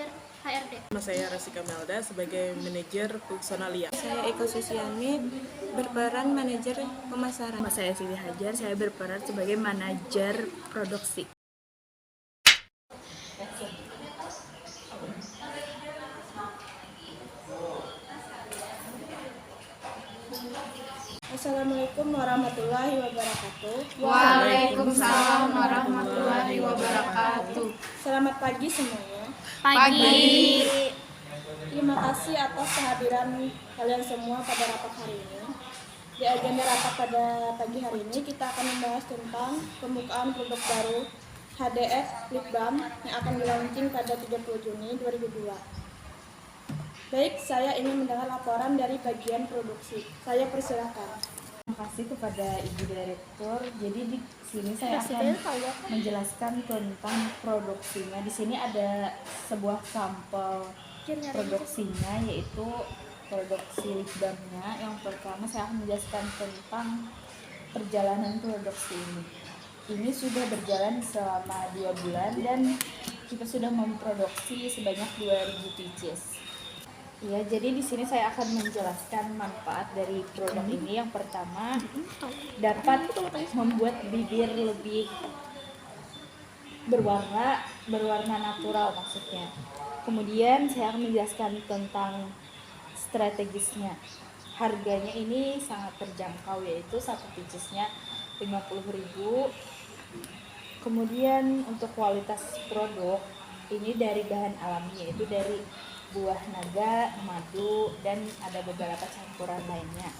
manajer HRD. Nama saya Rasika Melda sebagai manajer personalia. Saya Eka Susiani berperan manajer pemasaran. Nama saya Siti Hajar, saya berperan sebagai manajer produksi. Assalamualaikum warahmatullahi wabarakatuh. Waalaikumsalam warahmatullahi wabarakatuh. Selamat pagi semuanya. Pagi. Terima kasih atas kehadiran kalian semua pada rapat hari ini. Di agenda rapat pada pagi hari ini kita akan membahas tentang pembukaan produk baru HDF Lip Balm yang akan di-launching pada 30 Juni 2002. Baik, saya ingin mendengar laporan dari bagian produksi. Saya persilakan. Terima kasih kepada Ibu Direktur. Jadi di sini saya akan menjelaskan tentang produksinya. Di sini ada sebuah sampel produksinya, yaitu produksi lip balmnya. Yang pertama saya akan menjelaskan tentang perjalanan produksi ini. Ini sudah berjalan selama 2 bulan dan kita sudah memproduksi sebanyak 2000 pieces. Ya, jadi di sini saya akan menjelaskan manfaat dari produk ini. Yang pertama, dapat membuat bibir lebih berwarna natural maksudnya. Kemudian saya akan menjelaskan tentang strategisnya. Harganya ini sangat terjangkau, yaitu satu piecesnya 50.000. Kemudian untuk kualitas produk ini dari bahan alami, yaitu dari buah naga, madu, dan ada beberapa campuran lainnya.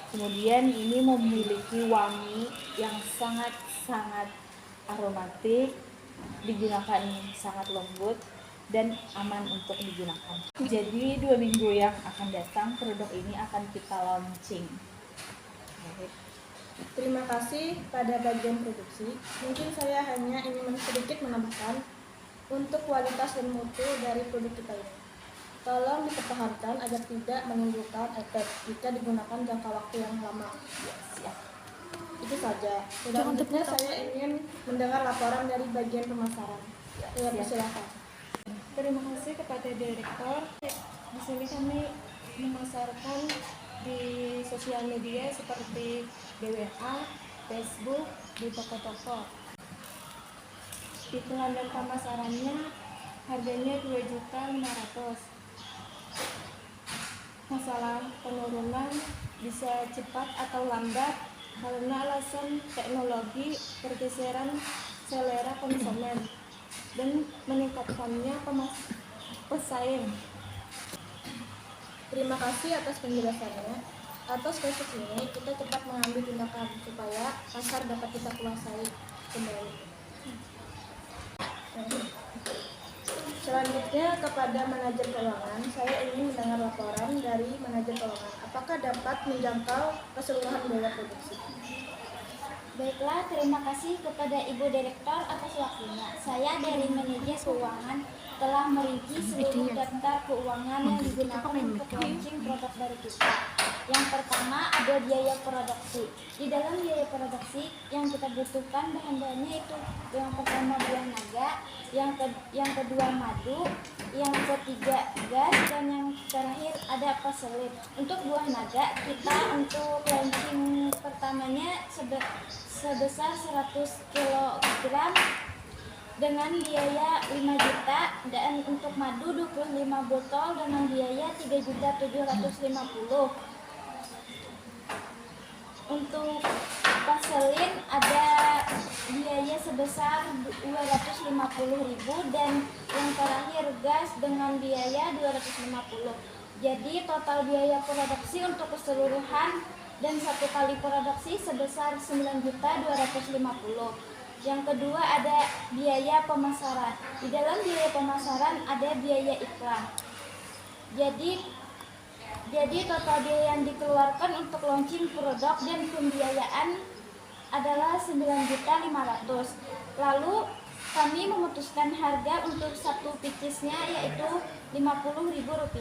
Kemudian ini memiliki wangi yang sangat aromatik, digunakan sangat lembut dan aman untuk digunakan. Jadi 2 minggu yang akan datang produk ini akan kita launching. Terima kasih pada bagian produksi. Mungkin saya hanya ingin sedikit menambahkan untuk kualitas dan mutu dari produk kita ini. Tolong dipertahankan agar tidak menimbulkan efek jika digunakan jangka waktu yang lama. Itu saja. Selanjutnya saya ingin mendengar laporan dari bagian pemasaran. Saya persilakan. Terima kasih kepada Direktur. Di sini kami memasarkan di sosial media seperti WA, Facebook, di toko-toko. Iklan dan pemasarannya harganya 2.500.000. Masalah penurunan bisa cepat atau lambat karena alasan teknologi, pergeseran selera konsumen, dan meningkatkannya pesaing. Terima kasih atas penjelasannya. Atas kasus ini, kita cepat mengambil tindakan supaya pasar dapat kita kuasai kembali. Selanjutnya kepada manajer keuangan, saya ingin mendengar laporan dari manajer keuangan. Apakah dapat menjangkau keseluruhan biaya produksi? Baiklah, terima kasih kepada Ibu Direktur atas waktunya. Saya dari manajer keuangan telah merinci seluruh daftar keuangan yang digunakan untuk launching produk baru kita. Yang pertama ada biaya produksi. Di dalam biaya produksi yang kita butuhkan bahan-bahannya itu yang pertama buah naga, yang kedua madu, yang ketiga gas, dan yang terakhir ada paselit. Untuk buah naga kita untuk launching pertamanya sebesar 100 kg dengan biaya 5 juta, dan untuk madu 25 botol dengan biaya 3.750.000. Untuk vaselin ada biaya sebesar 250.000, dan yang terakhir gas dengan biaya 250. Jadi total biaya produksi untuk keseluruhan dan satu kali produksi sebesar 9.250.000. Yang kedua ada biaya pemasaran. Di dalam biaya pemasaran ada biaya iklan. Jadi total biaya yang dikeluarkan untuk launching produk dan pembiayaan adalah 9.500.000. Lalu kami memutuskan harga untuk satu piecesnya yaitu Rp50.000.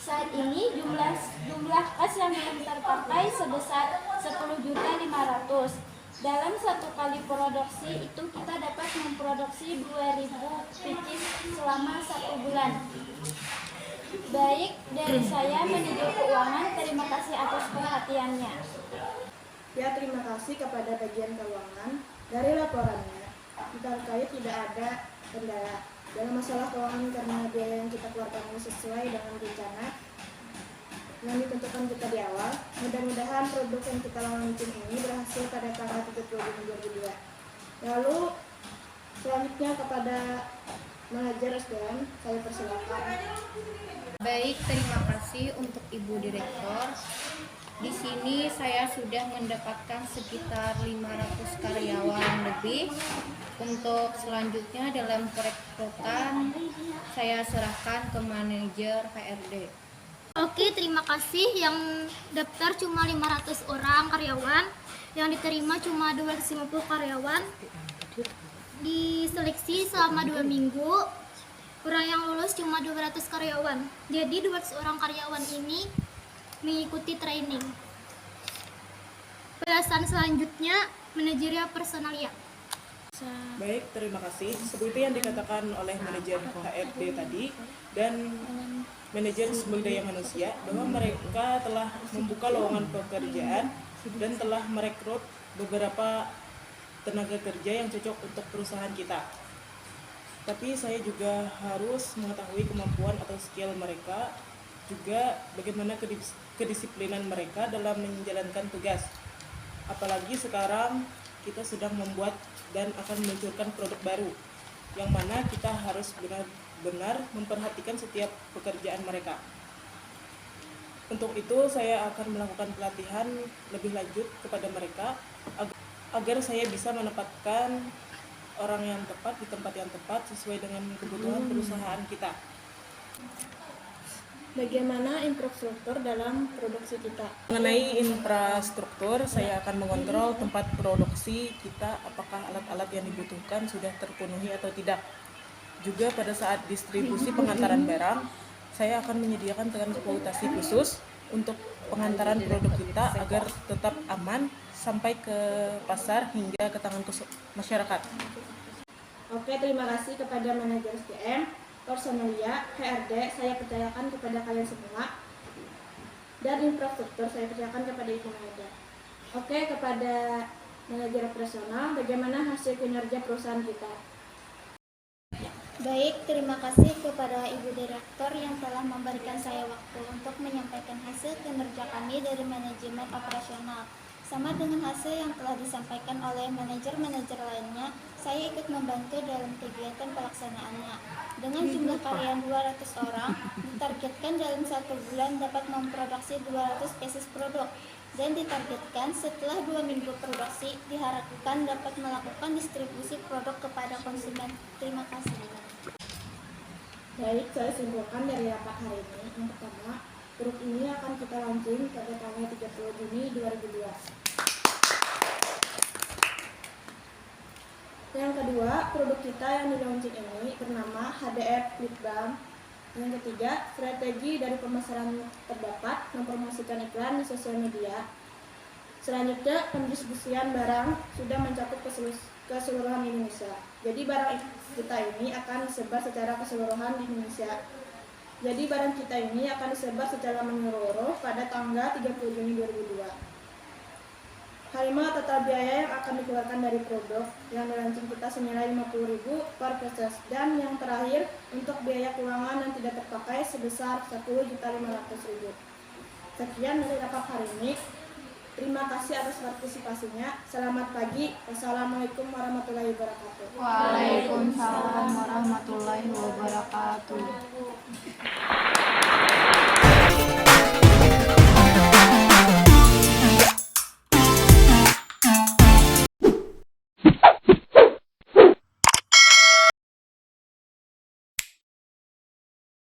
Saat ini jumlah kas yang belum terpakai sebesar 10.500.000. Dalam satu kali produksi itu kita dapat memproduksi 2000 picis selama 1 bulan. Baik, dari saya manajer keuangan, terima kasih atas perhatiannya. Ya, terima kasih kepada bagian keuangan. Dari laporannya, kita terkait tidak ada kendala dalam masalah keuangan karena biaya yang kita keluarkan ini sesuai dengan rencana yang ditentukan kita di awal. Mudah-mudahan produk yang kita launching ini berhasil pada tanggal 30 Juni 2002. Lalu selanjutnya kepada manajer SDM, saya persilakan. Baik, terima kasih untuk Ibu Direktur. Di sini saya sudah mendapatkan sekitar 500 karyawan lebih. Untuk selanjutnya dalam perekrutan saya serahkan ke manajer HRD. Oke, terima kasih. Yang daftar cuma 500 orang karyawan, yang diterima cuma 250 karyawan. Diseleksi selama 2 minggu. Orang yang lulus cuma 200 karyawan. Jadi 200 orang karyawan ini mengikuti training. Pembahasan selanjutnya manajerial personalia. Baik, terima kasih. Seperti yang dikatakan oleh manajer HRD tadi dan manajer sumber daya manusia bahwa mereka telah membuka lowongan pekerjaan dan telah merekrut beberapa tenaga kerja yang cocok untuk perusahaan kita. Tapi saya juga harus mengetahui kemampuan atau skill mereka, juga bagaimana kedisiplinan mereka dalam menjalankan tugas. Apalagi sekarang kita sedang membuat dan akan meluncurkan produk baru, yang mana kita harus benar-benar memperhatikan setiap pekerjaan mereka. Untuk itu saya akan melakukan pelatihan lebih lanjut kepada mereka agar saya bisa menempatkan orang yang tepat di tempat yang tepat sesuai dengan kebutuhan perusahaan kita. Bagaimana infrastruktur dalam produksi kita? Mengenai infrastruktur, saya akan mengontrol tempat produksi kita apakah alat-alat yang dibutuhkan sudah terpenuhi atau tidak. Juga pada saat distribusi pengantaran barang, saya akan menyediakan transportasi khusus untuk pengantaran produk kita agar tetap aman sampai ke pasar hingga ke tangan masyarakat. Oke, terima kasih kepada manajer SDM, personalia, HRD, saya percayakan kepada kalian semua. Dan infrastruktur saya percayakan kepada Ibu manajer. Oke, kepada manajer operasional, bagaimana hasil kinerja perusahaan kita? Baik, terima kasih kepada Ibu Direktur yang telah memberikan saya waktu untuk menyampaikan hasil kinerja kami dari manajemen operasional. Sama dengan hasil yang telah disampaikan oleh manajer-manajer lainnya, saya ikut membantu dalam kegiatan pelaksanaannya. Dengan jumlah karyawan 200 orang, ditargetkan dalam 1 bulan dapat memproduksi 200 spesies produk. Dan ditargetkan setelah 2 minggu produksi, diharapkan dapat melakukan distribusi produk kepada konsumen. Terima kasih. Baik, saya simpulkan dari rapat hari ini. Yang pertama, produk ini akan kita launching pada tanggal 30 Juni 2002. Yang kedua, produk kita yang di launching ini bernama HDF Lip Balm. Yang ketiga, strategi dari pemasaran terdapat mempromosikan iklan di sosial media. Selanjutnya, pendistribusian barang sudah mencakup keseluruhan Indonesia. Jadi barang kita ini akan disebar secara keseluruhan di Indonesia. Jadi barang kita ini akan disebar secara menyeluruh pada tanggal 30 Juni 2002. Harima total biaya yang akan dikeluarkan dari produk yang dilaunching kita senilai 50.000 per pieces, dan yang terakhir untuk biaya keuangan yang tidak terpakai sebesar 10.500.000. Sekian dari rapat hari ini. Terima kasih atas partisipasinya. Selamat pagi. Wassalamualaikum warahmatullahi wabarakatuh. Waalaikumsalam warahmatullahi wabarakatuh.